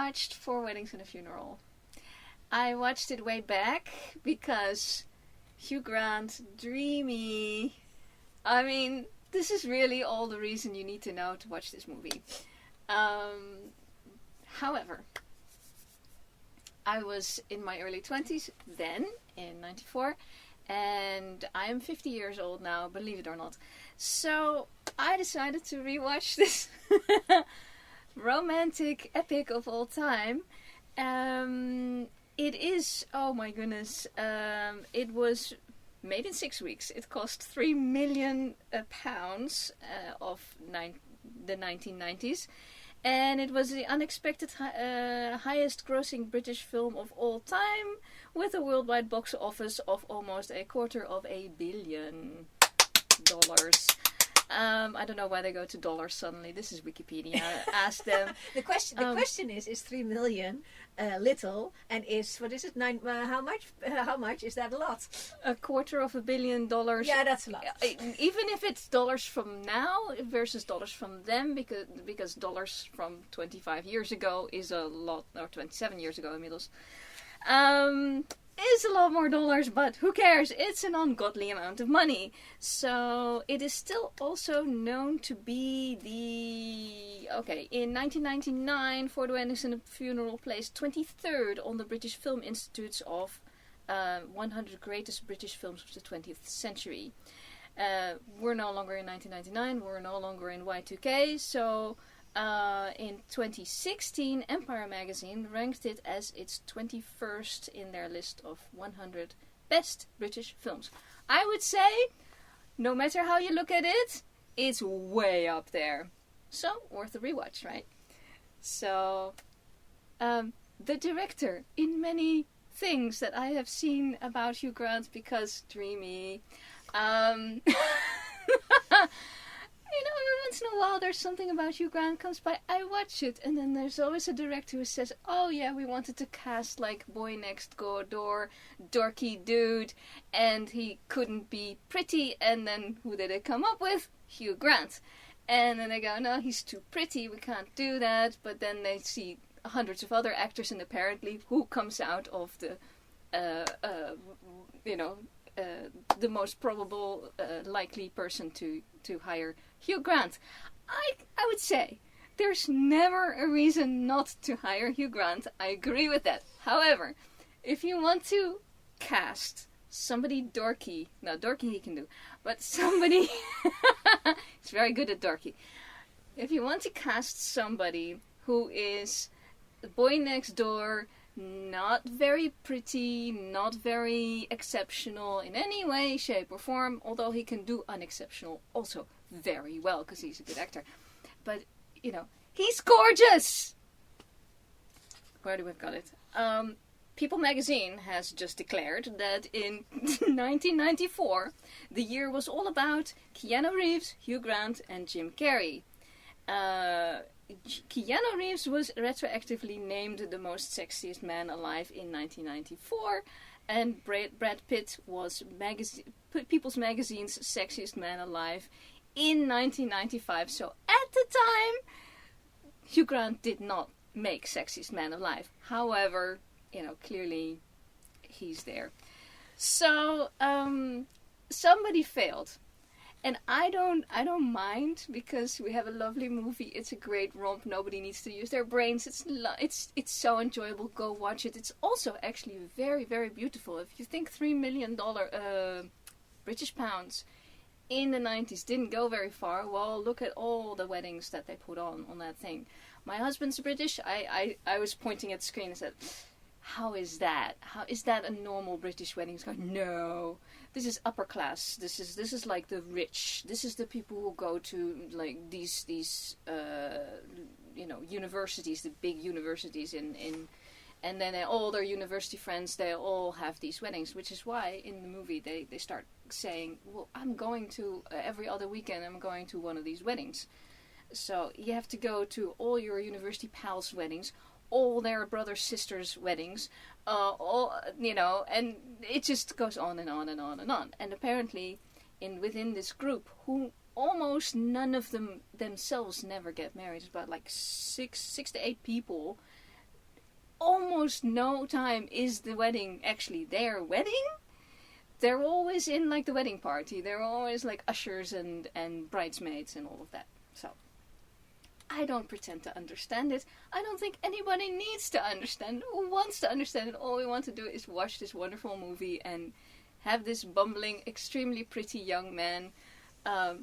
watched Four Weddings and a Funeral. I watched it way back because Hugh Grant, DREAMY. I mean, this is really all the reason you need to know to watch this movie. However, I was in my early 20s then, in 94, and I am 50 years old now, believe it or not. So I decided to rewatch this romantic epic of all time. It is, oh my goodness, it was made in 6 weeks. It cost £3 million of the 1990s. And it was the unexpected highest grossing British film of all time, with a worldwide box office of almost $250 million. I don't know why they go to dollars suddenly. This is Wikipedia. Ask them. The question is 3 million little, and is, what is it, how much is that a lot? $250 million. Yeah, that's a lot. Even if it's dollars from now versus dollars from them, because dollars from 25 years ago is a lot, or 27 years ago inmiddels, is a lot more dollars, but who cares? It's an ungodly amount of money. So it is still also known to be in 1999, Four Weddings and a Funeral placed 23rd on the British Film Institute's of 100 greatest British films of the 20th century. We're no longer in 1999, we're no longer in Y2K, so in 2016, Empire magazine ranked it as its 21st in their list of 100 best British films. I would say, no matter how you look at it, it's way up there. So, worth a rewatch, right? So, the director, in many things that I have seen about Hugh Grant, because DREAMY, you know, every once in a while there's something about Hugh Grant comes by, I watch it, and then there's always a director who says, oh yeah, we wanted to cast like boy next door, dorky dude, and he couldn't be pretty, and then who did they come up with? Hugh Grant. And then they go, no, he's too pretty, we can't do that, but then they see hundreds of other actors, and apparently who comes out of the, the most probable, likely person to hire Hugh Grant. I would say there's never a reason not to hire Hugh Grant. I agree with that. However, if you want to cast somebody dorky, now dorky he can do, but somebody, he's very good at dorky. If you want to cast somebody who is the boy next door, not very pretty, not very exceptional in any way, shape or form, although he can do unexceptional also very well because he's a good actor. But, you know, he's gorgeous! Where do we've got it? People magazine has just declared that in 1994, the year was all about Keanu Reeves, Hugh Grant and Jim Carrey. Keanu Reeves was retroactively named the most sexiest man alive in 1994, and Brad Pitt was People's Magazine's sexiest man alive in 1995. So at the time, Hugh Grant did not make sexiest man alive. However, you know, clearly he's there. So somebody failed. And I don't mind, because we have a lovely movie. It's a great romp. Nobody needs to use their brains. It's so enjoyable. Go watch it. It's also actually very, very beautiful. If you think $3 million British pounds in the 90s didn't go very far, well, look at all the weddings that they put on that thing. My husband's British. I was pointing at the screen and said, how is that? How is that a normal British wedding? He's going, no, this is upper class. This is like the rich. This is the people who go to like these universities, the big universities and then all their university friends, they all have these weddings, which is why in the movie they start saying, well, I'm going to every other weekend I'm going to one of these weddings. So you have to go to all your university pals' weddings, all their brothers' sisters' weddings, and it just goes on and on and on and on. And apparently, within this group, who almost none of them themselves never get married, it's about like six to eight people, almost no time is the wedding actually their wedding. They're always in like the wedding party. They're always like ushers and bridesmaids and all of that. So I don't pretend to understand it. I don't think anybody needs to understand it or wants to understand it. All we want to do is watch this wonderful movie and have this bumbling, extremely pretty young man.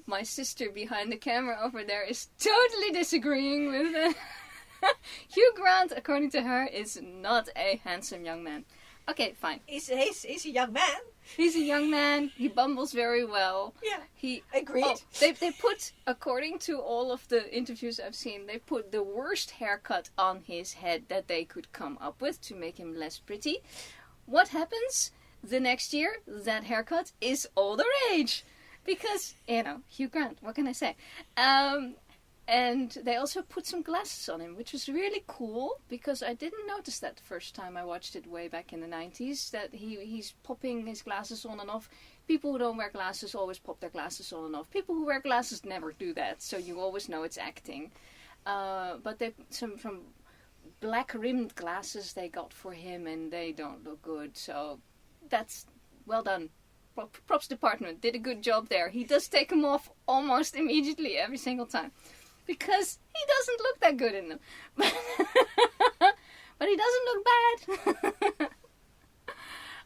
My sister behind the camera over there is totally disagreeing with it. Hugh Grant, according to her, is not a handsome young man. Okay, fine. He's a young man. He's a young man. He bumbles very well. Yeah. He agreed. Oh, they put, according to all of the interviews I've seen, they put the worst haircut on his head that they could come up with to make him less pretty. What happens the next year? That haircut is all the rage. Because, Hugh Grant, what can I say? And they also put some glasses on him, which was really cool, because I didn't notice that the first time I watched it way back in the 90s, that he's popping his glasses on and off. People who don't wear glasses always pop their glasses on and off. People who wear glasses never do that, so you always know it's acting. But they some black-rimmed glasses they got for him, and they don't look good, so that's well done. Props department did a good job there. He does take them off almost immediately every single time. Because he doesn't look that good in them. But he doesn't look bad.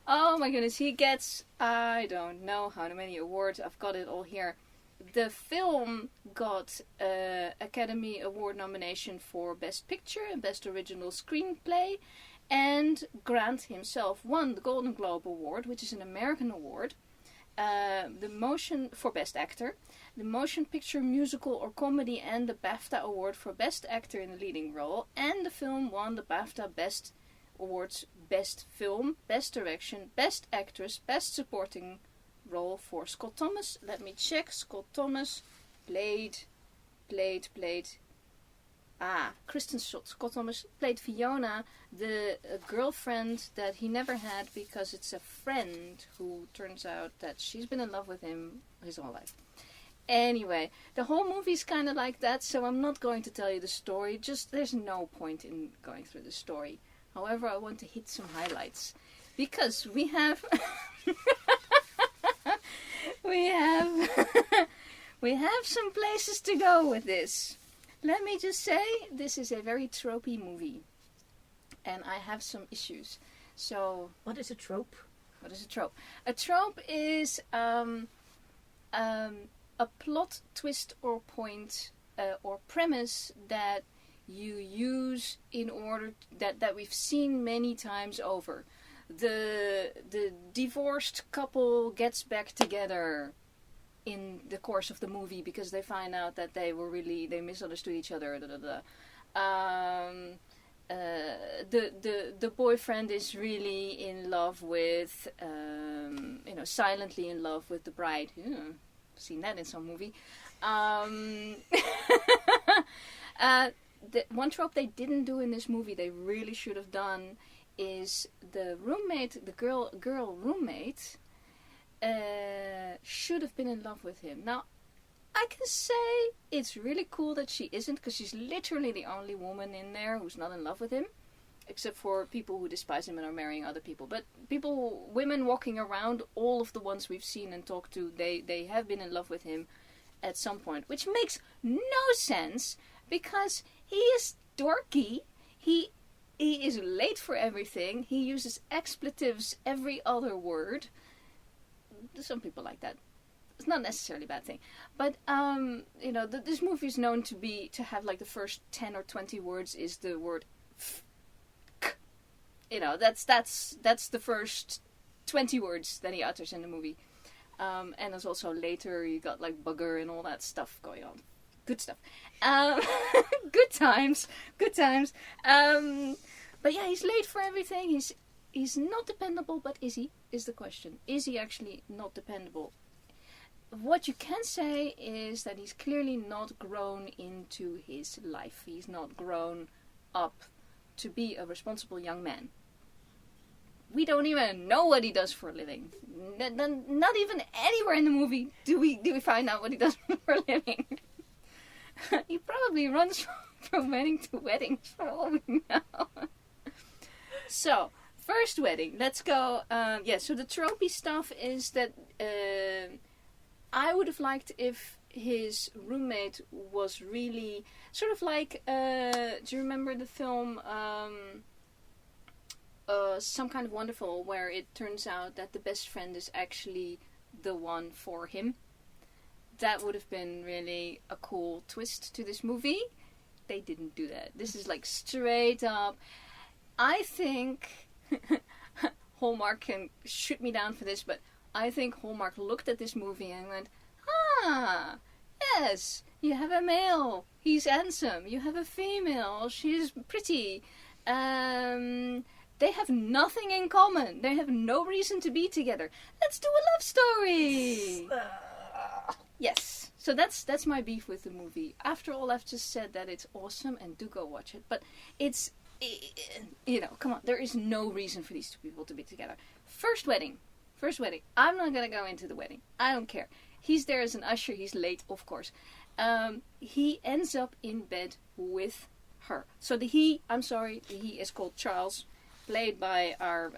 Oh my goodness, he gets, I don't know how many awards. I've got it all here. The film got an Academy Award nomination for Best Picture and Best Original Screenplay. And Grant himself won the Golden Globe Award, which is an American award. The motion for Best Actor, the Motion Picture Musical or Comedy, and the BAFTA Award for Best Actor in the Leading Role. And the film won the BAFTA Best Awards: Best Film, Best Direction, Best Actress, Best Supporting Role for Scott Thomas. Let me check. Scott Thomas played. Kristin Scott Thomas played Fiona, the girlfriend that he never had because it's a friend who turns out that she's been in love with him his whole life. Anyway, the whole movie's kind of like that, so I'm not going to tell you the story. Just there's no point in going through the story. However, I want to hit some highlights because we have we have some places to go with this. Let me just say, this is a very tropey movie. And I have some issues. So, what is a trope? What is a trope? A trope is a plot twist or point or premise that you use in order that we've seen many times over. The divorced couple gets back together in the course of the movie because they find out that they misunderstood each other. The boyfriend is really in love with, silently in love with the bride. I've seen that in some movie. The one trope they didn't do in this movie, they really should have done, is the roommate, the girl roommate, should have been in love with him. Now, I can say it's really cool that she isn't, because she's literally the only woman in there who's not in love with him, except for people who despise him and are marrying other people. But women walking around, all of the ones we've seen and talked to, they have been in love with him at some point, which makes no sense, because he is dorky, he is late for everything, he uses expletives every other word. Some people like that. It's not necessarily a bad thing. But, this movie is known to have like the first 10 or 20 words is the word f. That's the first 20 words that he utters in the movie. And there's also later you got like bugger and all that stuff going on. Good stuff. Good times. But yeah, he's late for everything. He's not dependable, but is he? Is the question. Is he actually not dependable? What you can say is that he's clearly not grown into his life. He's not grown up to be a responsible young man. We don't even know what he does for a living. Not even anywhere in the movie do we find out what he does for a living. He probably runs from wedding to wedding, for all we know. So, first wedding. Let's go. So the tropey stuff is that I would have liked if his roommate was really sort of like. Do you remember the film Some Kind of Wonderful, where it turns out that the best friend is actually the one for him? That would have been really a cool twist to this movie. They didn't do that. This is like straight up. I think Hallmark can shoot me down for this, but I think Hallmark looked at this movie and went, yes, you have a male, he's handsome. You have a female, she's pretty. They have nothing in common. They have no reason to be together. Let's do a love story. Yes. So that's my beef with the movie. After all, I've just said that it's awesome and do go watch it. But it's, come on. There is no reason for these two people to be together. First wedding. I'm not going to go into the wedding. I don't care. He's there as an usher. He's late, of course. He ends up in bed with her. So the he is called Charles, played by our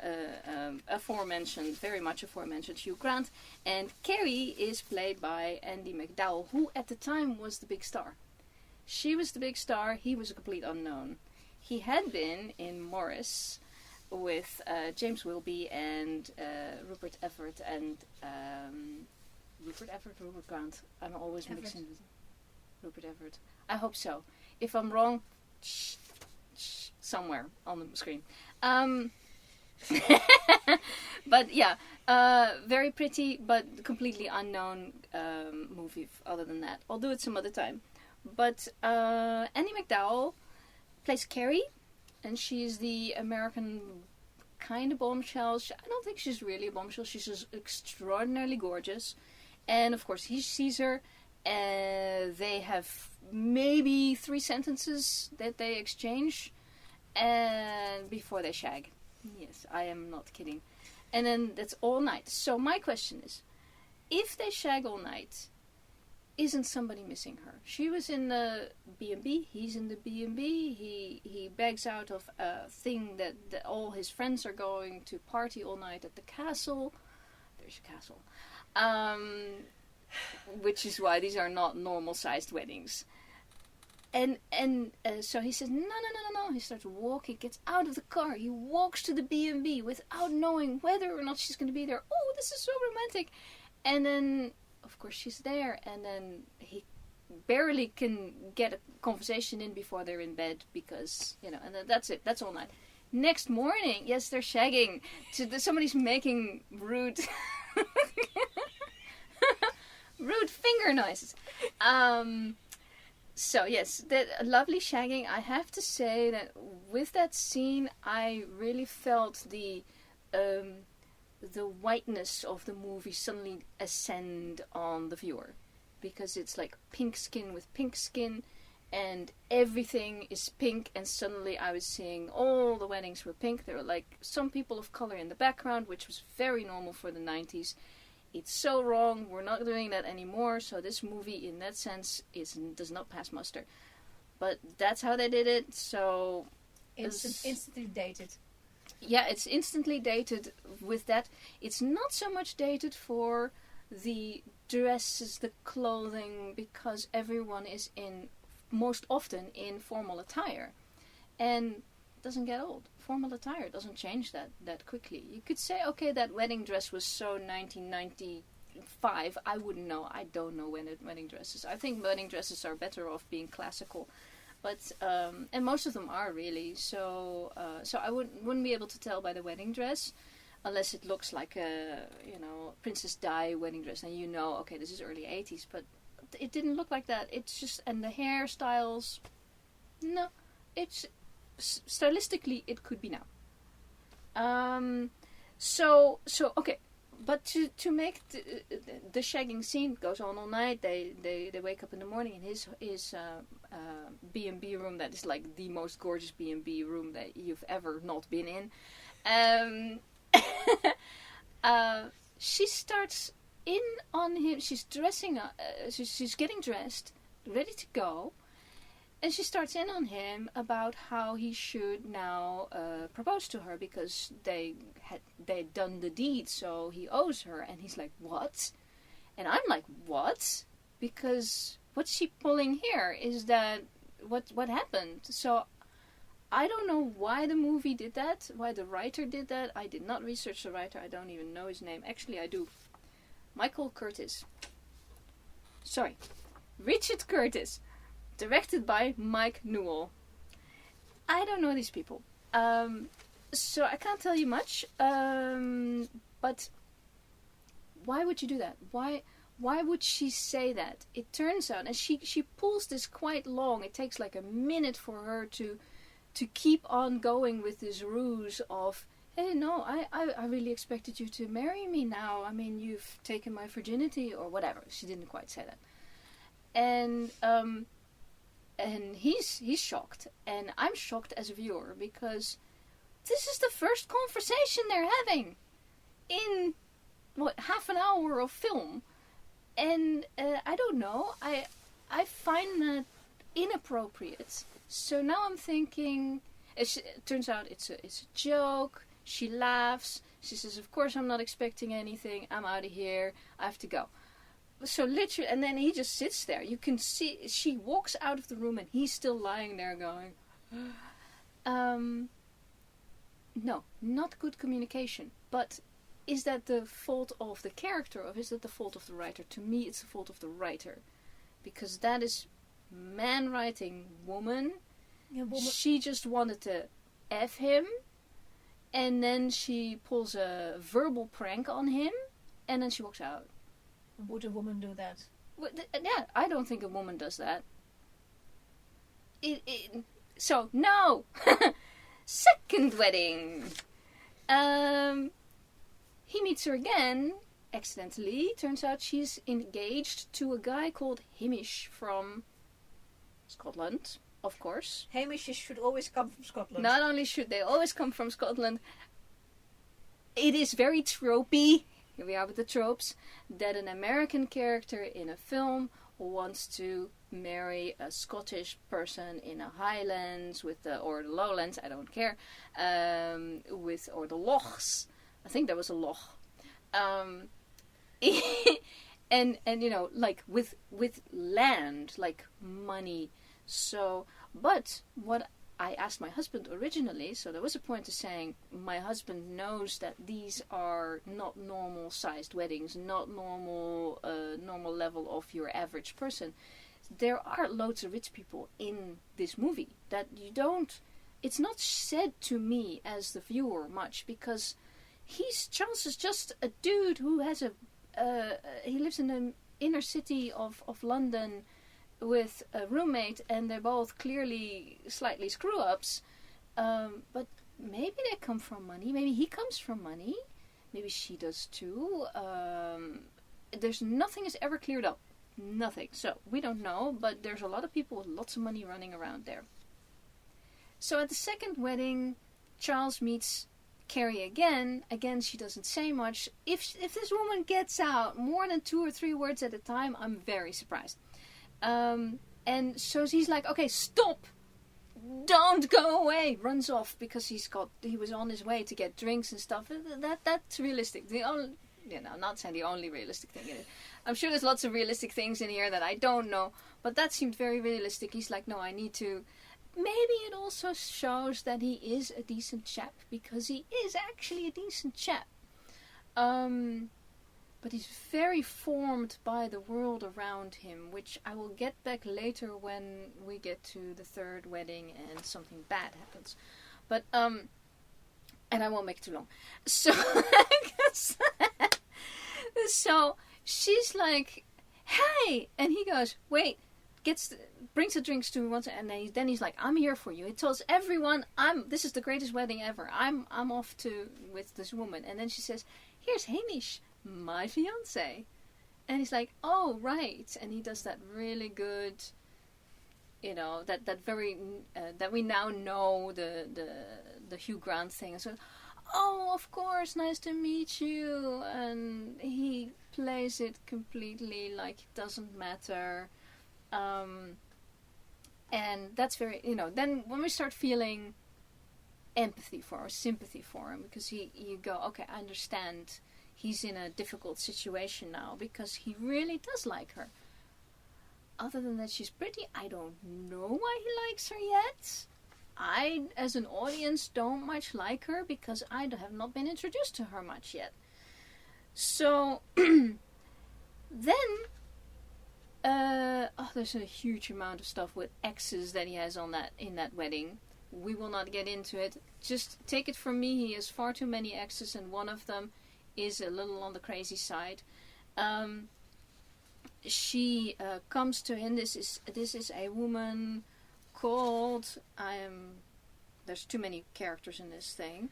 very much aforementioned Hugh Grant, and Carrie is played by Andie McDowell, who at the time was the big star. She was the big star, he was a complete unknown. He had been in Morris with James Wilby and Rupert Everett and Rupert Grant. I'm always mixing with Rupert Everett. I hope so. If I'm wrong, somewhere on the screen. But yeah, very pretty but completely unknown movie other than that. I'll do it some other time. But Andie McDowell plays Carrie, and she's the American kind of bombshell. I don't think she's really a bombshell. She's just extraordinarily gorgeous. And of course he sees her, and they have maybe 3 sentences that they exchange, and before they shag. Yes, I am not kidding. And then that's all night. So my question is, if they shag all night, isn't somebody missing her? She was in the B&B, he's in the B&B, he begs out of a thing that all his friends are going to party all night at the castle. There's a castle. Which is why these are not normal-sized weddings. And so he says, no. He starts walking, gets out of the car. He walks to the B&B without knowing whether or not she's going to be there. Oh, this is so romantic. And then, of course, she's there. And then he barely can get a conversation in before they're in bed because, and then that's it. That's all night. Next morning, yes, they're shagging. Somebody's making rude... rude finger noises. So yes, that lovely shagging. I have to say that with that scene, I really felt the whiteness of the movie suddenly ascend on the viewer, because it's like pink skin with pink skin, and everything is pink. And suddenly, I was seeing all the weddings were pink. There were like some people of color in the background, which was very normal for the 90s. It's so wrong. We're not doing that anymore. So this movie, in that sense, does not pass muster. But that's how they did it. So instantly dated. Yeah, it's instantly dated. With that, it's not so much dated for the dresses, the clothing, because everyone is most often in formal attire, and doesn't get old. Formal attire doesn't change that quickly. You could say, okay, that wedding dress was so 1995. I wouldn't know. I don't know wedding dresses. I think wedding dresses are better off being classical, but and most of them are really. So I wouldn't be able to tell by the wedding dress, unless it looks like a Princess Di wedding dress, and okay, this is early 80s, but it didn't look like that. It's just, and the hairstyles, no, it's. Stylistically, it could be now. So okay, but to make the shagging scene goes on all night. They wake up in the morning in his B&B room that is like the most gorgeous B&B room that you've ever not been in. She starts in on him. She's dressing up. She's getting dressed, ready to go. And she starts in on him about how he should now propose to her because they'd done the deed, so he owes her. And he's like, what? And I'm like, what? Because what's she pulling here? Is that what happened? So I don't know why the movie did that, why the writer did that. I did not research the writer. I don't even know his name. Actually, I do. Richard Curtis. Directed by Mike Newell. I don't know these people. So I can't tell you much. But why would you do that? Why would she say that? It turns out, and she pulls this quite long. It takes like a minute for her to keep on going with this ruse of, hey, no, I really expected you to marry me now. I mean, you've taken my virginity or whatever. She didn't quite say that. And he's shocked, and I'm shocked as a viewer because this is the first conversation they're having in half an hour of film, and I don't know. I find that inappropriate. So now I'm thinking. It turns out it's a joke. She laughs. She says, "Of course I'm not expecting anything. I'm out of here. I have to go." So literally, and then he just sits there. You can see, she walks out of the room and he's still lying there going, no, not good communication. But is that the fault of the character or is it the fault of the writer? To me, it's the fault of the writer. Because that is man writing woman. Yeah, She just wanted to F him. And then she pulls a verbal prank on him. And then she walks out. Would a woman do that? Yeah, I don't think a woman does that. So, no! Second wedding! He meets her again, accidentally. Turns out she's engaged to a guy called Hamish from Scotland, of course. Hamishes should always come from Scotland. Not only should they always come from Scotland, it is very tropey. Here we are with the tropes, that an American character in a film wants to marry a Scottish person in the Highlands or the Lowlands, I don't care, or the Lochs. I think there was a Loch. And you know, like with land, like money. So, but what I asked my husband originally, so there was a point to saying my husband knows that these are not normal sized weddings, not normal level of your average person. There are loads of rich people in this movie that you don't. It's not said to me as the viewer much because Charles is just a dude who has he lives in the inner city of London with a roommate, and they're both clearly slightly screw-ups, but maybe they come from money, maybe he comes from money, maybe she does too. Nothing is ever cleared up, nothing, so we don't know, but there's a lot of people with lots of money running around there. So at the second wedding, Charles meets Carrie again. She doesn't say much. If this woman gets out more than 2 or 3 words at a time, I'm very surprised. And so he's like, okay, stop, don't go away. Runs off because he was on his way to get drinks and stuff. That's realistic. I'm not saying the only realistic thing in it. I'm sure there's lots of realistic things in here that I don't know, but that seemed very realistic. He's like, no, I need to. Maybe it also shows that he is a decent chap because he is actually a decent chap. But he's very formed by the world around him, which I will get back later when we get to the third wedding and something bad happens. But, and I won't make it too long. So, so she's like, hey! And he goes, wait, brings the drinks to me once, and then he's like, I'm here for you. He tells everyone, this is the greatest wedding ever. I'm off with this woman. And then she says, here's Hamish, my fiance. And he's like, oh, right. And he does that really good, that very, that we now know the Hugh Grant thing. And so, oh, of course, nice to meet you. And he plays it completely like it doesn't matter. And that's very, then when we start feeling empathy for or sympathy for him, because you go, okay, I understand he's in a difficult situation now because he really does like her. Other than that, she's pretty. I don't know why he likes her yet. I, as an audience, don't much like her because I have not been introduced to her much yet. So, then, there's a huge amount of stuff with exes that he has in that wedding. We will not get into it. Just take it from me, he has far too many exes, and one of them is a little on the crazy side. She comes to him. This is a woman called there's too many characters in this thing.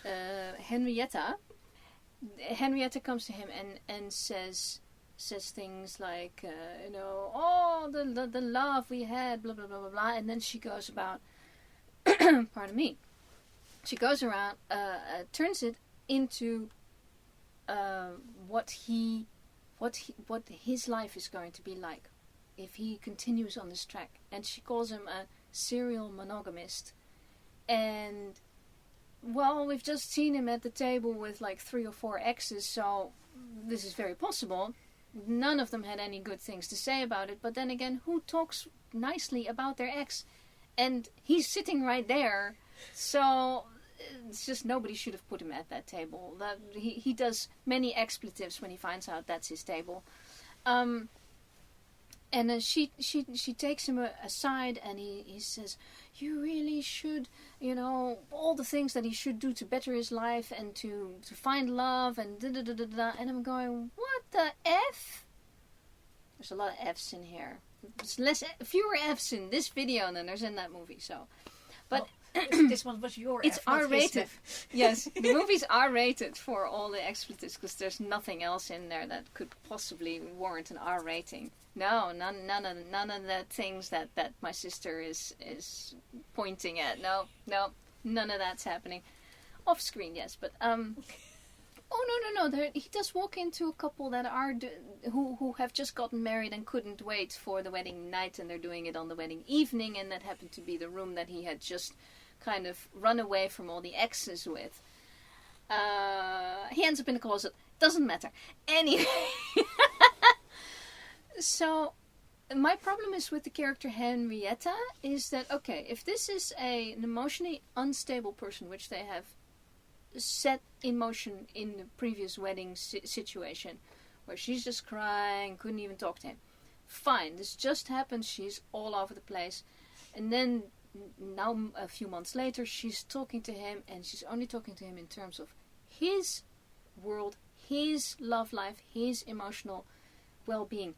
Henrietta. Henrietta comes to him and says things like, oh, the love we had, blah blah blah blah blah, and then she goes about, pardon me, she goes around, turns it into what his life is going to be like if he continues on this track, and she calls him a serial monogamist. And well, we've just seen him at the table with like 3 or 4 exes, so this is very possible. None of them had any good things to say about it, but then again, who talks nicely about their ex? And he's sitting right there, so it's just nobody should have put him at that table. He does many expletives when he finds out that's his table. And then she takes him aside, and he says, you really should, all the things that he should do to better his life and to find love and da-da-da-da-da. And I'm going, what the F? There's a lot of F's in here. There's fewer F's in this video than there's in that movie, so. But this one was your it's F, not R-rated. his. Yes, the movie's R-rated for all the expletives because there's nothing else in there that could possibly warrant an R rating. No, none of the things that my sister is pointing at. No, none of that's happening. Off screen, yes, but Oh no! He does walk into a couple that are who have just gotten married and couldn't wait for the wedding night, and they're doing it on the wedding evening, and that happened to be the room that he had just kind of run away from all the exes with. He ends up in the closet. Doesn't matter. Anyway, so my problem is with the character Henrietta is that, okay, if this is an emotionally unstable person, which they have set in motion in the previous wedding situation, where she's just crying, couldn't even talk to him. Fine, this just happened, she's all over the place. And then, now a few months later, she's talking to him, and she's only talking to him in terms of his world, his love life, his emotional well-being.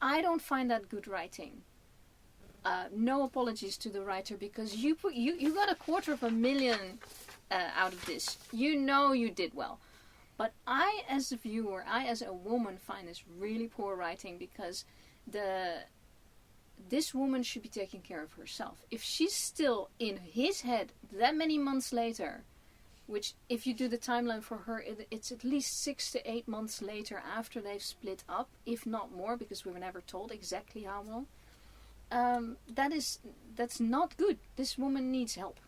I don't find that good writing. No apologies to the writer, because you got $250,000 out of this. You did well. But I, as a viewer, I as a woman, find this really poor writing, because this woman should be taking care of herself. If she's still in his head that many months later, which if you do the timeline for her, it's at least 6 to 8 months later after they've split up, if not more, because we were never told exactly how long. That's not good. This woman needs help.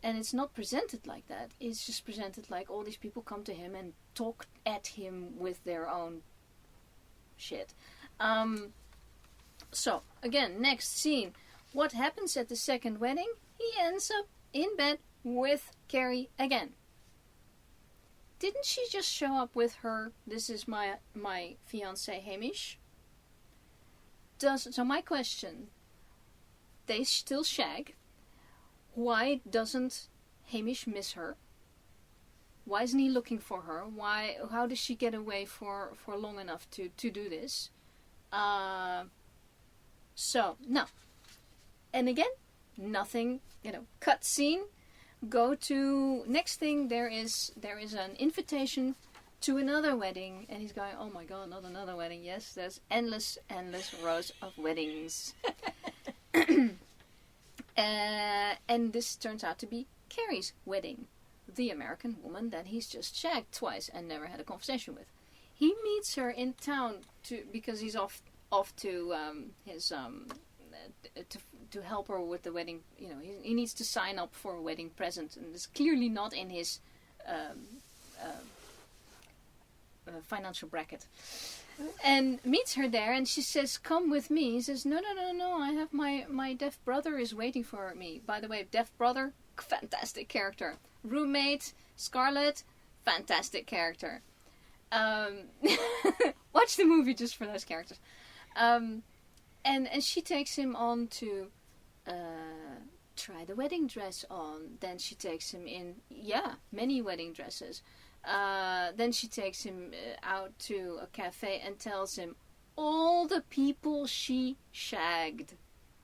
And it's not presented like that. It's just presented like all these people come to him and talk at him with their own shit. So, again, next scene. What happens at the second wedding? He ends up in bed with Carrie again. Didn't she just show up with her, this is my fiancé Hamish? So my question, they still shag. Why doesn't Hamish miss her? Why isn't he looking for her? How does she get away for long enough to do this? So, no. And again, nothing, cut scene. Go to, next thing, there is an invitation to another wedding. And he's going, oh my god, not another wedding. Yes, there's endless rows of weddings. And this turns out to be Carrie's wedding. The American woman that he's just shagged twice and never had a conversation with. He meets her in town because he's off to his to help her with the wedding. He needs to sign up for a wedding present, and it's clearly not in his financial bracket. And meets her there, and she says, "Come with me." He says, No, I have my deaf brother is waiting for me. By the way, deaf brother, fantastic character. Roommate, Scarlet, fantastic character. Watch the movie just for those characters. And she takes him on to try the wedding dress on. Then she takes him in, many wedding dresses. Then she takes him out to a cafe and tells him all the people she shagged.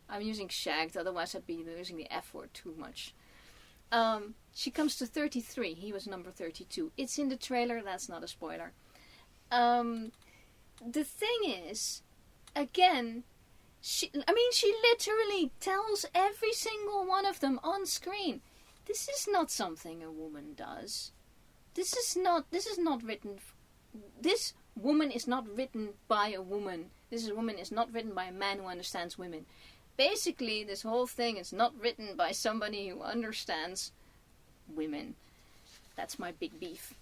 I'm using shagged, otherwise I'd be using the F word too much. She comes to 33. He was number 32. It's in the trailer. That's not a spoiler. The thing is, again, she literally tells every single one of them on screen, this is not something a woman does. This woman is not written by a woman. This woman is not written by a man who understands women. Basically, this whole thing is not written by somebody who understands women. That's my big beef.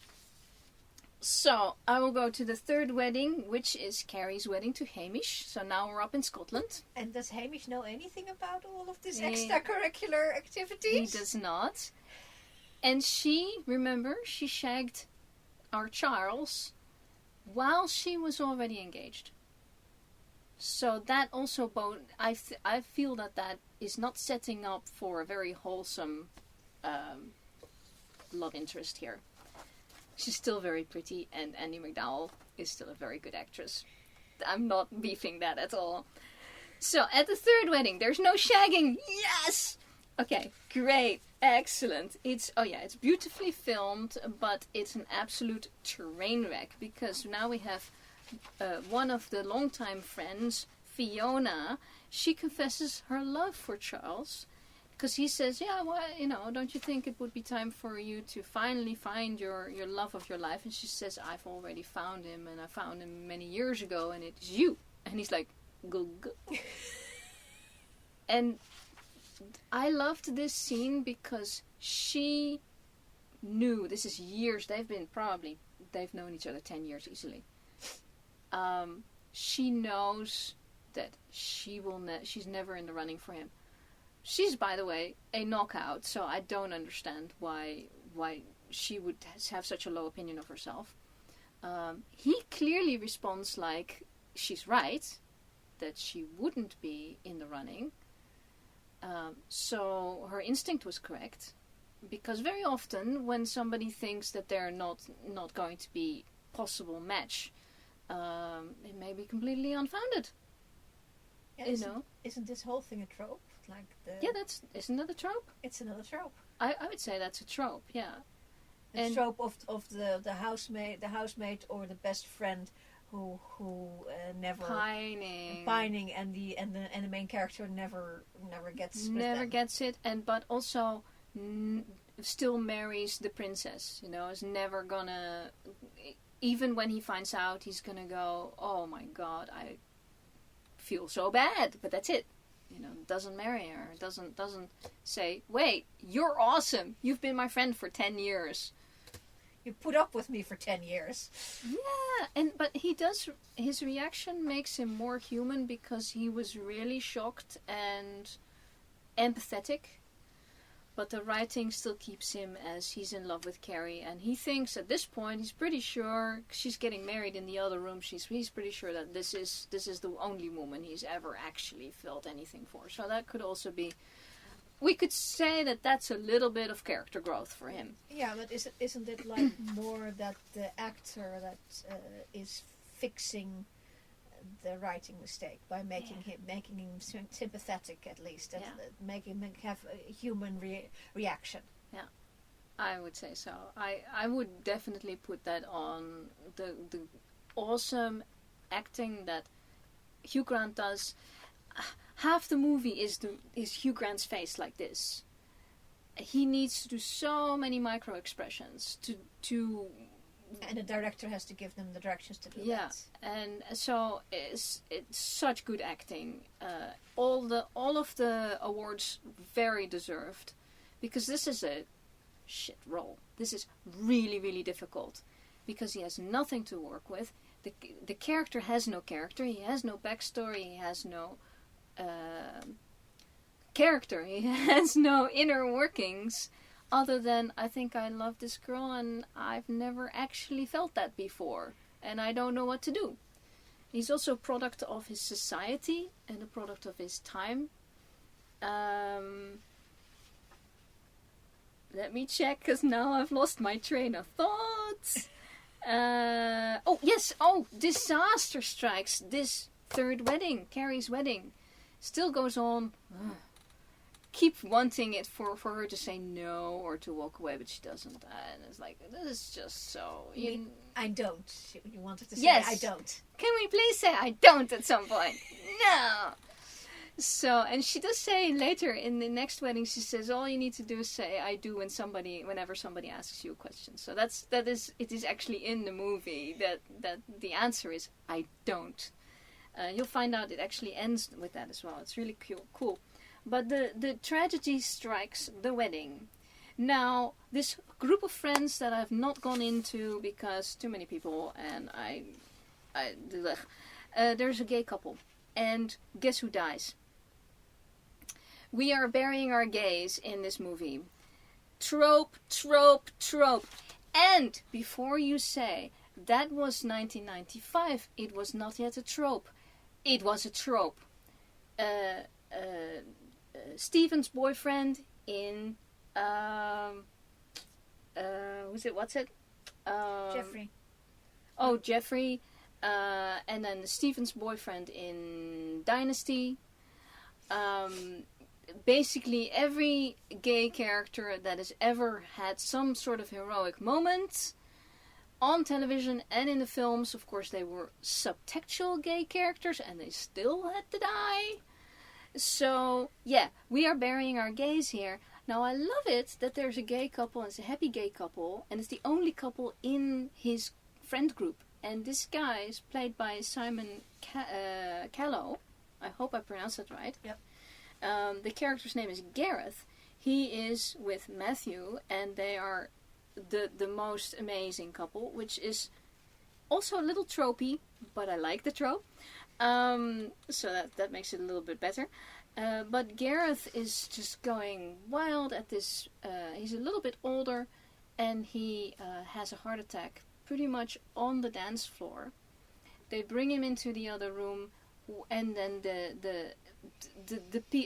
So, I will go to the third wedding, which is Carrie's wedding to Hamish. So now we're up in Scotland. And does Hamish know anything about all of this extracurricular activities? He does not. And she shagged our Charles while she was already engaged. So that also, I feel that is not setting up for a very wholesome love interest here. She's still very pretty, and Andie McDowell is still a very good actress. I'm not beefing that at all. So, at the third wedding, there's no shagging. Yes! Okay, great, excellent. It's beautifully filmed, but it's an absolute train wreck, because now we have one of the longtime friends, Fiona. She confesses her love for Charles, because he says, don't you think it would be time for you to finally find your love of your life? And she says, I've already found him, and I found him many years ago, and it's you. And he's like, go. And I loved this scene because she knew, this is years, they've known each other 10 years easily. She knows that she's never in the running for him. She's, by the way, a knockout, so I don't understand why she would have such a low opinion of herself. He clearly responds like she's right, that she wouldn't be in the running. So her instinct was correct, because very often when somebody thinks that they're not going to be possible match, it may be completely unfounded. Yeah, isn't this whole thing a trope? Isn't that a trope? It's another trope. I would say that's a trope, yeah. The trope of the housemate or the best friend who never pining, and the main character never gets it, but also still marries the princess. Is never gonna, even when he finds out, he's gonna go, oh my god, I feel so bad, but that's it. Doesn't marry her, doesn't say, wait, you're awesome, you've been my friend for 10 years. You put up with me for 10 years. Yeah, but his reaction makes him more human, because he was really shocked and empathetic. But the writing still keeps him as he's in love with Carrie, and he thinks at this point, he's pretty sure she's getting married in the other room. He's pretty sure that this is the only woman he's ever actually felt anything for. So that could also be, we could say that that's a little bit of character growth for him. Yeah, but isn't it like more that the actor that is fixing the writing mistake by making him sympathetic, at least, and making him have a human reaction? Yeah, I would say so. I would definitely put that on the awesome acting that Hugh Grant does. Half the movie is Hugh Grant's face like this. He needs to do so many micro expressions to And the director has to give them the directions to do that. Yeah, and so it's such good acting. All of the awards very deserved, because this is a shit role. This is really, really difficult, because he has nothing to work with. The character has no character. He has no backstory. He has no character. He has no inner workings. Other than, I think I love this girl and I've never actually felt that before. And I don't know what to do. He's also a product of his society and a product of his time. Let me check, because now I've lost my train of thought. Oh, yes. Oh, disaster strikes. This third wedding, Carrie's wedding, still goes on. Keep wanting it for her to say no or to walk away, but she doesn't. And it's like, this is just so... I don't. You wanted to say yes. I don't. Can we please say I don't at some point? No! So, and she does say later in the next wedding, she says, all you need to do is say I do whenever somebody asks you a question. So it is actually in the movie that the answer is I don't. You'll find out it actually ends with that as well. It's really cool. But the tragedy strikes the wedding. Now, this group of friends that I've not gone into because too many people, and there's a gay couple. And guess who dies? We are burying our gays in this movie. Trope, trope, trope. And before you say, that was 1995, it was not yet a trope. It was a trope. Stephen's boyfriend in what's it? Jeffrey. Oh, Jeffrey. And then Stephen's boyfriend in Dynasty. Basically every gay character that has ever had some sort of heroic moment on television and in the films. Of course, they were subtextual gay characters and they still had to die. So, yeah, we are burying our gays here. Now, I love it that there's a gay couple, and it's a happy gay couple, and it's the only couple in his friend group. And this guy is played by Simon Callow. I hope I pronounced that right. Yep. The character's name is Gareth. He is with Matthew, and they are the most amazing couple, which is also a little tropey, but I like the trope. So that makes it a little bit better. But Gareth is just going wild at this. He's a little bit older, and he has a heart attack pretty much on the dance floor. They bring him into the other room, and then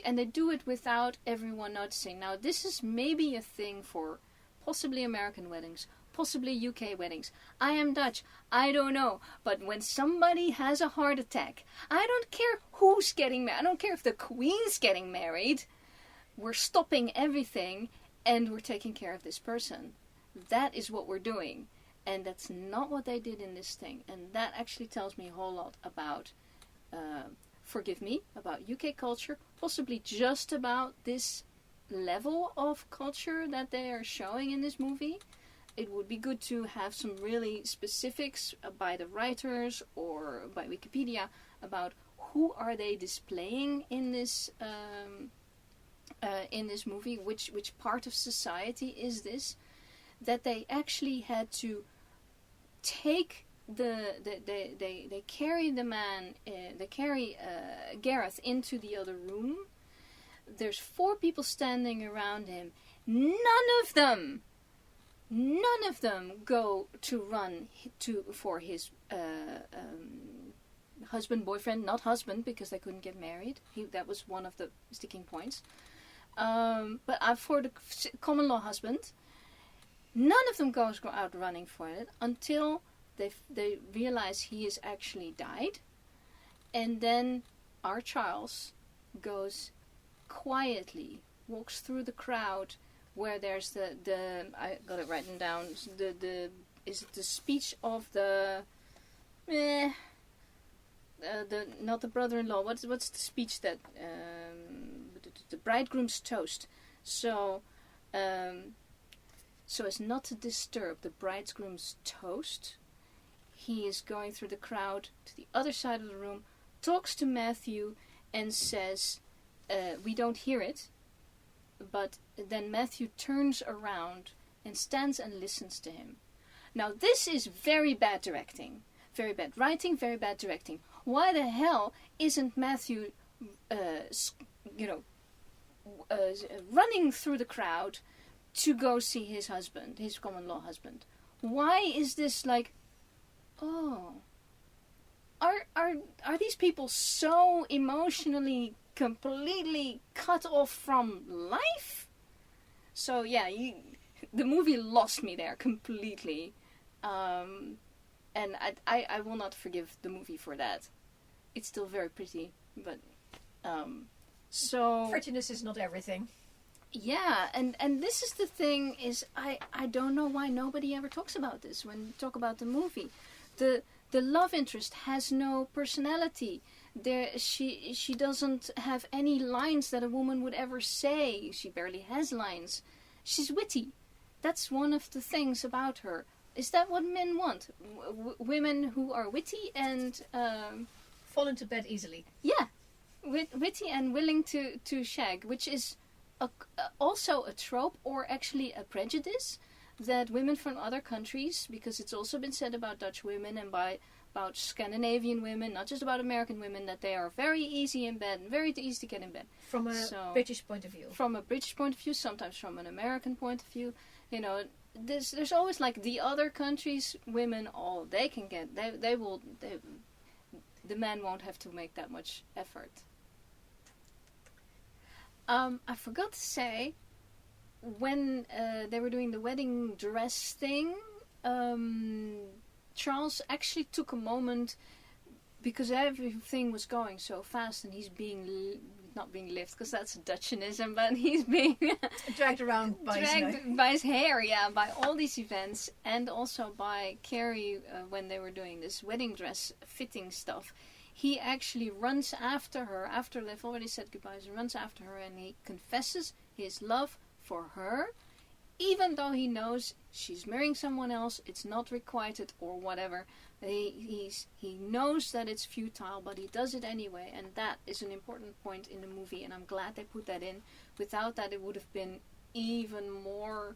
and they do it without everyone noticing. Now, this is maybe a thing for possibly American weddings, possibly UK weddings. I am Dutch. I don't know. But when somebody has a heart attack, I don't care who's getting married. I don't care if the Queen's getting married. We're stopping everything and we're taking care of this person. That is what we're doing. And that's not what they did in this thing. And that actually tells me a whole lot about, forgive me, about UK culture. Possibly just about this level of culture that they are showing in this movie. It would be good to have some really specifics by the writers or by Wikipedia about who are they displaying in this movie, which part of society is this, that they actually had to take they carry the man, they carry Gareth into the other room. There's 4 people standing around him. None of them go to run for his husband, boyfriend, not husband, because they couldn't get married. That was one of the sticking points. But for the common law husband, none of them go out running for it until they realize he has actually died. And then our Charles goes quietly, walks through the crowd where there's the I got it written down, is it the speech of the not the brother-in-law, what's the speech that the bridegroom's toast. So so as not to disturb the bridegroom's toast, he is going through the crowd to the other side of the room, talks to Matthew, and says, we don't hear it, but then Matthew turns around and stands and listens to him. Now, this is very bad directing. Very bad writing, very bad directing. Why the hell isn't Matthew, running through the crowd to go see his husband, his common-law husband? Why is this like, oh, are these people so emotionally completely cut off from life? So yeah, the movie lost me there completely. And I will not forgive the movie for that. It's still very pretty, but so prettiness is not everything. Yeah, and this is the thing, is I don't know why nobody ever talks about this when you talk about the movie. The love interest has no personality. She doesn't have any lines that a woman would ever say. She barely has lines. She's witty. That's one of the things about her. Is that what men want? Women who are witty and fall into bed easily. Yeah, witty and willing to shag, which is also a trope, or actually a prejudice, that women from other countries, because it's also been said about Dutch women and about Scandinavian women, not just about American women, that they are very easy in bed, very easy to get in bed. From a British point of view. From a British point of view, sometimes from an American point of view. You know, there's always like the other countries, women, all they can get, the man won't have to make that much effort. I forgot to say, when they were doing the wedding dress thing, Charles actually took a moment, because everything was going so fast and he's not being lifted, because that's a Dutchianism, but he's being dragged around by his hair, yeah, by all these events, and also by Carrie when they were doing this wedding dress fitting stuff. He actually runs after her, after they've already said goodbyes, he runs after her and he confesses his love for her, even though he knows she's marrying someone else, it's not requited or whatever. He knows that it's futile, but he does it anyway, and that is an important point in the movie, and I'm glad they put that in. Without that, it would have been even more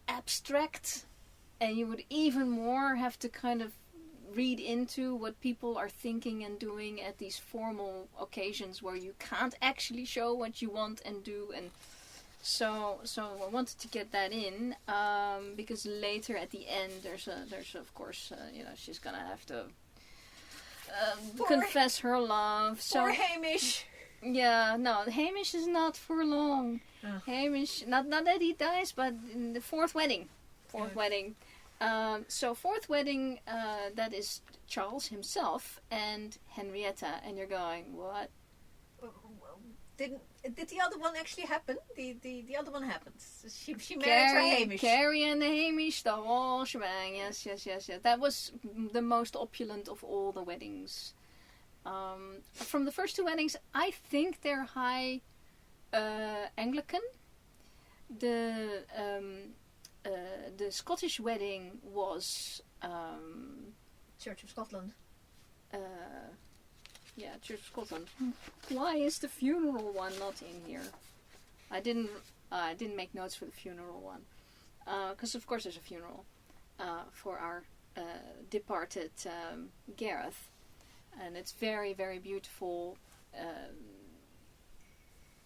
abstract, and you would even more have to kind of read into what people are thinking and doing at these formal occasions where you can't actually show what you want and do. And so I wanted to get that in, because later at the end there's of course she's gonna have to confess her love. Poor Hamish. Yeah, no, Hamish is not for long. Oh. Hamish, not that he dies, but in the fourth wedding. So fourth wedding, that is Charles himself and Henrietta, and you're going, what? Did the other one actually happen? The other one happened. She married her Hamish. Carrie and Hamish, the whole shebang. Yes. That was the most opulent of all the weddings. From the first two weddings, I think they're high Anglican. The Scottish wedding was Church of Scotland. Yeah, Church of Scotland. Why is the funeral one not in here? I didn't make notes for the funeral one, because of course there's a funeral for our departed Gareth, and it's very, very beautiful.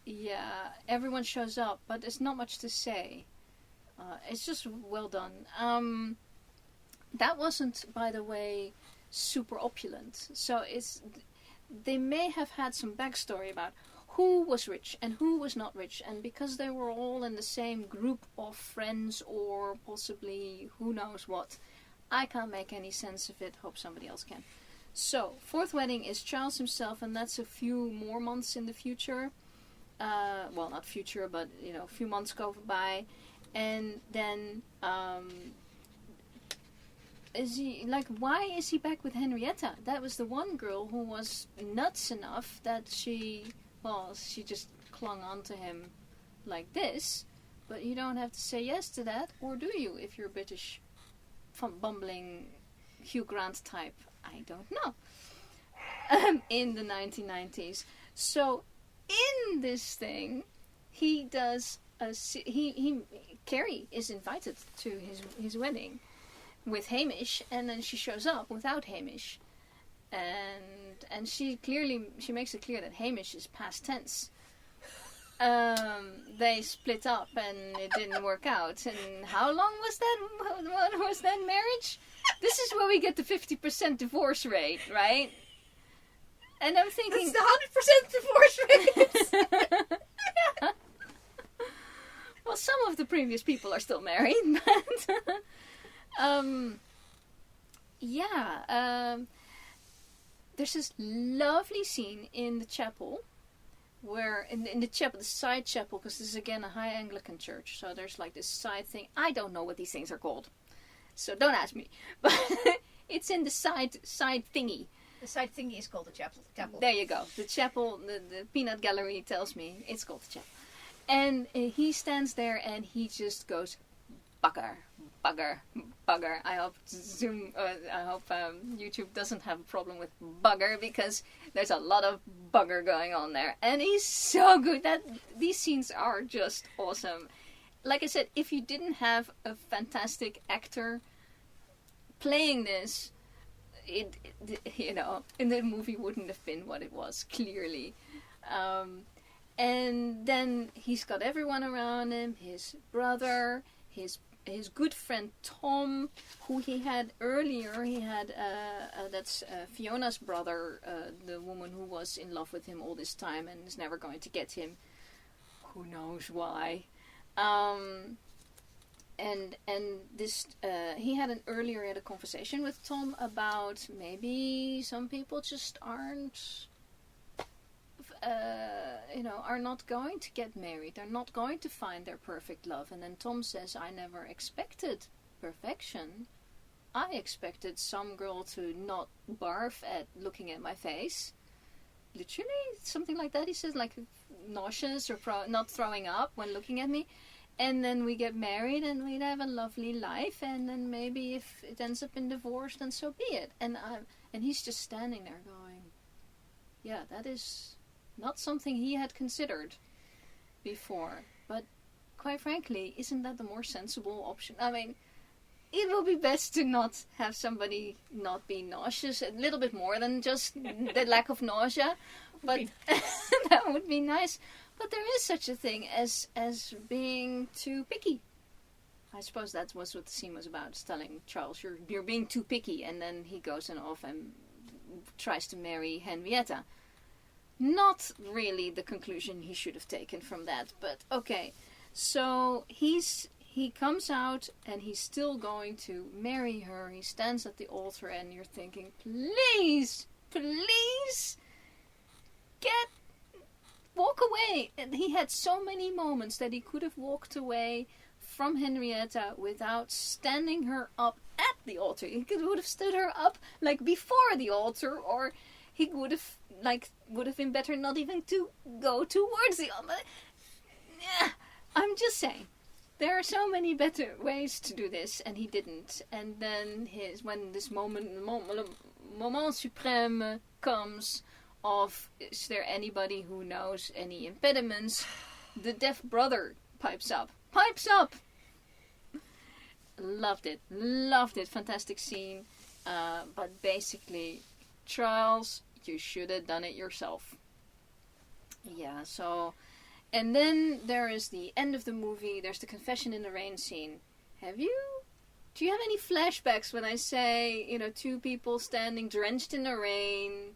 Yeah, everyone shows up, but there's not much to say. It's just well done. That wasn't, by the way, super opulent. So they may have had some backstory about who was rich and who was not rich, and because they were all in the same group of friends or possibly who knows what, I can't make any sense of it. Hope somebody else can. So, fourth wedding is Charles himself, and that's a few more months in the future. Well, not future, but a few months go by. And then, why is he back with Henrietta? That was the one girl who was nuts enough that she just clung on to him like this. but you don't have to say yes to that, or do you, if you're a British bumbling Hugh Grant type? I don't know. In the 1990s. So, in this thing, he does Carrie is invited to his wedding with Hamish, and then she shows up without Hamish, and she makes it clear that Hamish is past tense. They split up and it didn't work out. And how long was that? What was that marriage? This is where we get the 50% divorce rate, right? And I'm thinking, that's the 100% divorce rate. yeah. Well, some of the previous people are still married, but there's this lovely scene in the chapel, where in the chapel, the side chapel, because this is again a high Anglican church, so there's like this side thing. I don't know what these things are called, so don't ask me. But it's in the side thingy. The side thingy is called the chapel. There you go. The chapel, the peanut gallery tells me it's called the chapel. And he stands there and he just goes, bugger, bugger, bugger. I hope YouTube doesn't have a problem with bugger, because there's a lot of bugger going on there. And he's so good. These scenes are just awesome. Like I said, if you didn't have a fantastic actor playing this, it in the movie wouldn't have been what it was, clearly. And then he's got everyone around him, his brother, his good friend Tom, who he had earlier. He had, that's Fiona's brother, the woman who was in love with him all this time and is never going to get him. Who knows why. And this, he had a conversation with Tom about maybe some people just aren't, are not going to get married. They're not going to find their perfect love. And then Tom says, I never expected perfection. I expected some girl to not barf at looking at my face. Literally, something like that. He says, like, nauseous or not throwing up when looking at me. And then we get married and we'd have a lovely life, and then maybe if it ends up in divorce, then so be it. And he's just standing there going, yeah, that is not something he had considered before. But quite frankly, isn't that the more sensible option? I mean, it will be best to not have somebody not be nauseous, a little bit more than just the lack of nausea. But that would be nice. But there is such a thing as being too picky. I suppose that was what the scene was about. It's telling Charles, you're being too picky. And then he goes off and tries to marry Henrietta. Not really the conclusion he should have taken from that. But okay. So he comes out and he's still going to marry her. He stands at the altar and you're thinking, please, walk away. And he had so many moments that he could have walked away from Henrietta without standing her up at the altar. He would have stood her up like before the altar, or he would have been better not even to go towards the altar. I'm just saying, there are so many better ways to do this, and he didn't. And then when this moment suprême comes of, is there anybody who knows any impediments? The deaf brother pipes up. Loved it. Fantastic scene. But basically, Charles, you should have done it yourself. Yeah, so... And then there is the end of the movie. There's the confession in the rain scene. Do you have any flashbacks when I say, two people standing drenched in the rain?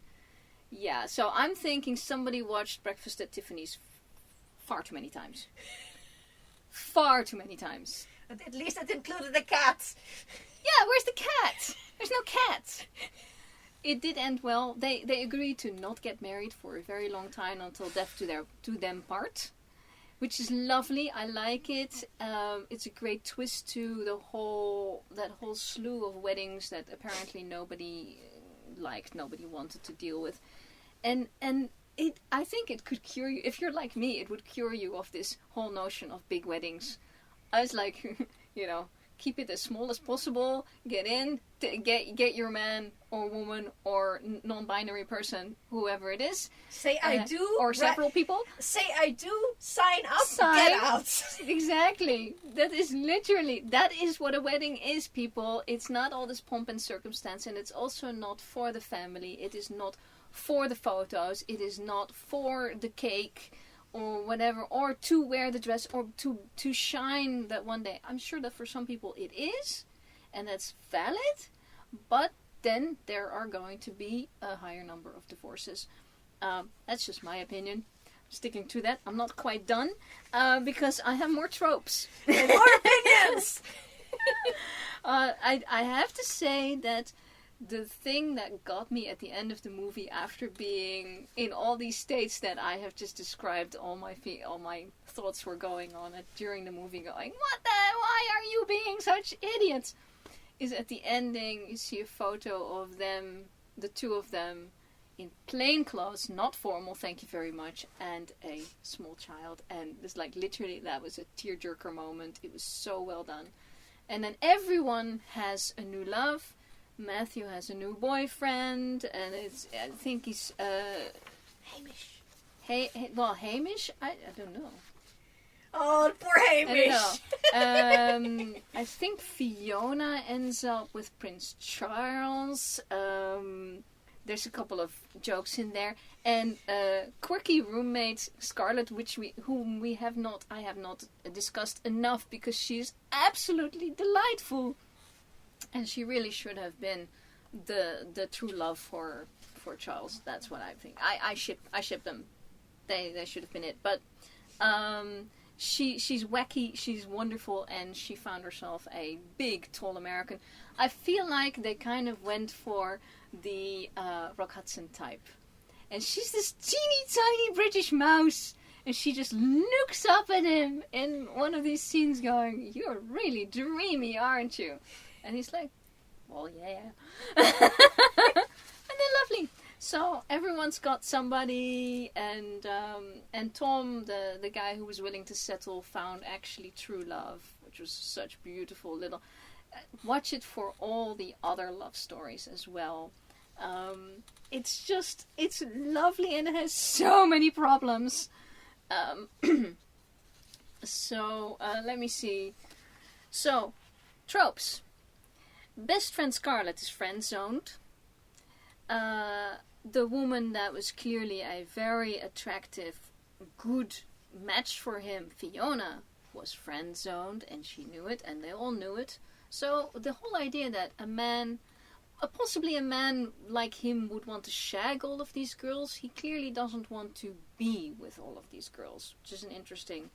Yeah, so I'm thinking somebody watched Breakfast at Tiffanies far too many times. But at least it included the cat. Yeah, where's the cat? There's no cat. It did end well. They agreed to not get married for a very long time until death to them part, which is lovely. I like it. It's a great twist to that whole slew of weddings that apparently nobody liked, nobody wanted to deal with, and I think it could cure you. If you're like me, it would cure you of this whole notion of big weddings. I was like, keep it as small as possible. Get in, get your man or woman or non-binary person, whoever it is. Say I do. Or several people. Say I do, sign up, get out. Exactly. That is what a wedding is, people. It's not all this pomp and circumstance, and it's also not for the family. It is not for the photos. It is not for the cake or whatever, or to wear the dress, or to shine that one day. I'm sure that for some people it is, and that's valid, but then there are going to be a higher number of divorces. That's just my opinion. Sticking to that. I'm not quite done, because I have more tropes. More opinions! I have to say that the thing that got me at the end of the movie, after being in all these states that I have just described, all my thoughts were going on it during the movie, going, why are you being such idiots? Is at the ending, you see a photo of them, the two of them, in plain clothes, not formal, thank you very much, and a small child. And it's like, literally, that was a tearjerker moment. It was so well done. And then everyone has a new love. Matthew has a new boyfriend, and I think he's Hamish. Hamish? I don't know. Oh, poor Hamish. I don't know. I think Fiona ends up with Prince Charles. There's a couple of jokes in there, and quirky roommate Scarlet, whom I have not discussed enough, because she's absolutely delightful. And she really should have been the true love for Charles. That's what I think. I ship them. They should have been it. But she's wacky, she's wonderful, and she found herself a big, tall American. I feel like they kind of went for the Rock Hudson type. And she's this teeny tiny British mouse. And she just looks up at him in one of these scenes going, "You're really dreamy, aren't you?" And he's like, "Well, yeah." And they're lovely. So everyone's got somebody, and Tom, the guy who was willing to settle, found actually true love, which was such beautiful little. Watch it for all the other love stories as well. It's lovely, and it has so many problems. Let me see. So, tropes. Best friend Scarlet is friend-zoned. The woman that was clearly a very attractive, good match for him, Fiona, was friend-zoned, and she knew it, and they all knew it. So the whole idea that possibly a man like him would want to shag all of these girls, he clearly doesn't want to be with all of these girls, which is an interesting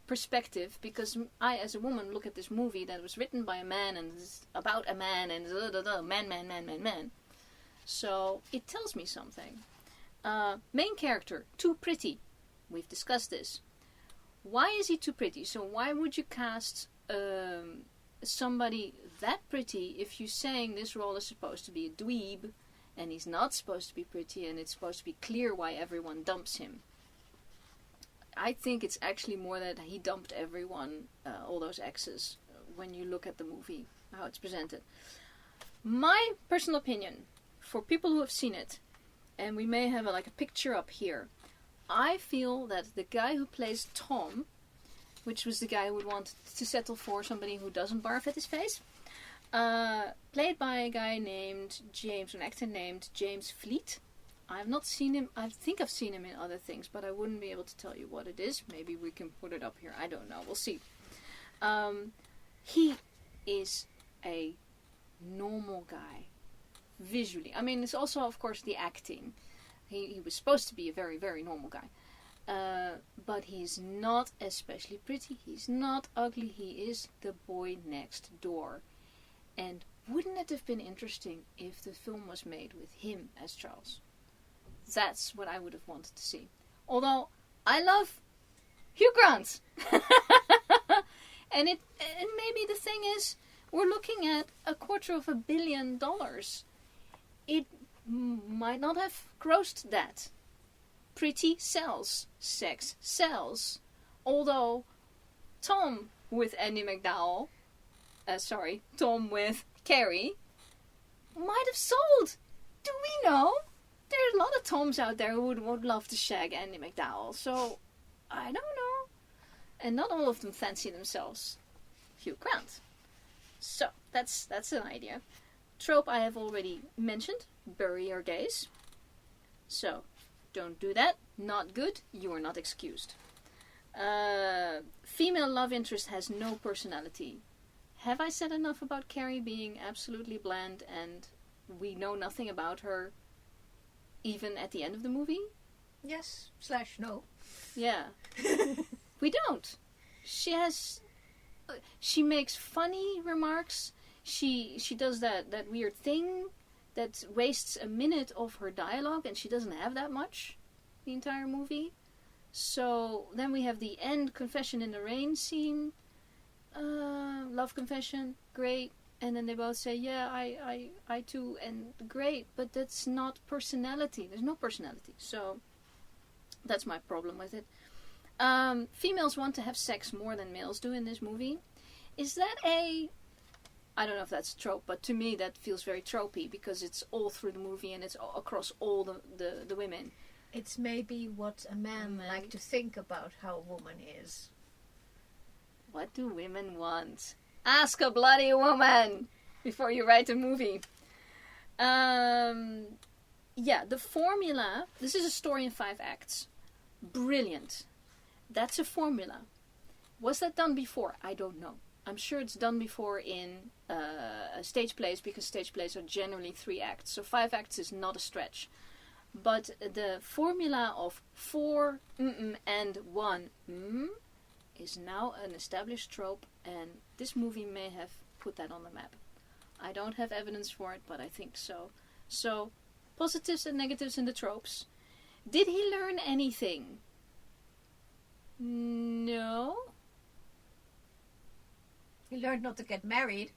perspective, because I, as a woman, look at this movie that was written by a man and is about a man and man. So it tells me something. Main character, too pretty. We've discussed this. Why is he too pretty? So why would you cast somebody that pretty if you're saying this role is supposed to be a dweeb and he's not supposed to be pretty, and it's supposed to be clear why everyone dumps him? I think it's actually more that he dumped everyone, all those exes, when you look at the movie, how it's presented. My personal opinion, for people who have seen it, and we may have a picture up here, I feel that the guy who plays Tom, which was the guy who would want to settle for somebody who doesn't barf at his face, played by a guy named James, an actor named James Fleet. I've not seen him. I think I've seen him in other things, but I wouldn't be able to tell you what it is. Maybe we can put it up here. I don't know. We'll see. He is a normal guy, visually. I mean, it's also, of course, the acting. He was supposed to be a very, very normal guy. But he's not especially pretty. He's not ugly. He is the boy next door. And wouldn't it have been interesting if the film was made with him as Charles? That's what I would have wanted to see. Although, I love Hugh Grant. And maybe the thing is, we're looking at $250 million. It might not have grossed that. Pretty sells. Sex sells. Although Tom with Andie McDowell, Tom with Carrie, might have sold. Do we know? There's a lot of Toms out there who would love to shag Andie McDowell, so I don't know. And not all of them fancy themselves Hugh Grant. So, that's an idea. Trope I have already mentioned. Bury your gays. So, don't do that. Not good. You are not excused. Female love interest has no personality. Have I said enough about Carrie being absolutely bland and we know nothing about her even at the end of the movie? Yes, / no. Yeah. We don't. She makes funny remarks. She does that weird thing that wastes a minute of her dialogue, and she doesn't have that much the entire movie. So then we have the end confession in the rain scene. Love confession, great. And then they both say, yeah, I too, and great. But that's not personality. There's no personality. So that's my problem with it. Females want to have sex more than males do in this movie. Is that I don't know if that's a trope, but to me that feels very tropey because it's all through the movie and it's across all the women. It's maybe what a man like to think about how a woman is. What do women want? Ask a bloody woman before you write a movie. Yeah, the formula. This is a story in 5 acts. Brilliant. That's a formula. Was that done before? I don't know. I'm sure it's done before in stage plays because stage plays are generally 3 acts. So 5 acts is not a stretch. But the formula of 4 and 1 is now an established trope, and this movie may have put that on the map. I don't have evidence for it, but I think so. So, positives and negatives in the tropes. Did he learn anything? No. He learned not to get married.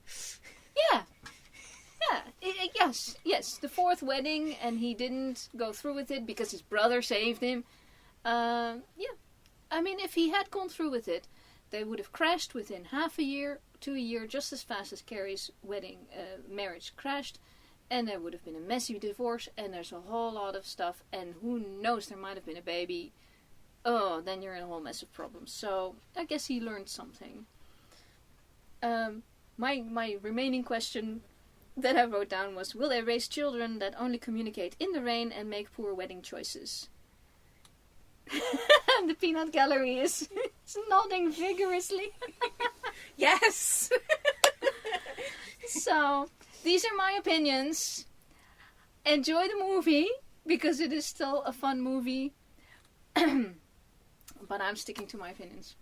Yeah. Yes. The 4th wedding, and he didn't go through with it because his brother saved him. Yeah. I mean, if he had gone through with it, they would have crashed within half a year to a year, just as fast as Carrie's marriage crashed, and there would have been a messy divorce, and there's a whole lot of stuff, and who knows, there might have been a baby. Oh, then you're in a whole mess of problems. So, I guess he learned something. My remaining question that I wrote down was, will they raise children that only communicate in the rain and make poor wedding choices? The peanut gallery is nodding vigorously. Yes! So, these are my opinions. Enjoy the movie, because it is still a fun movie. But I'm sticking to my opinions.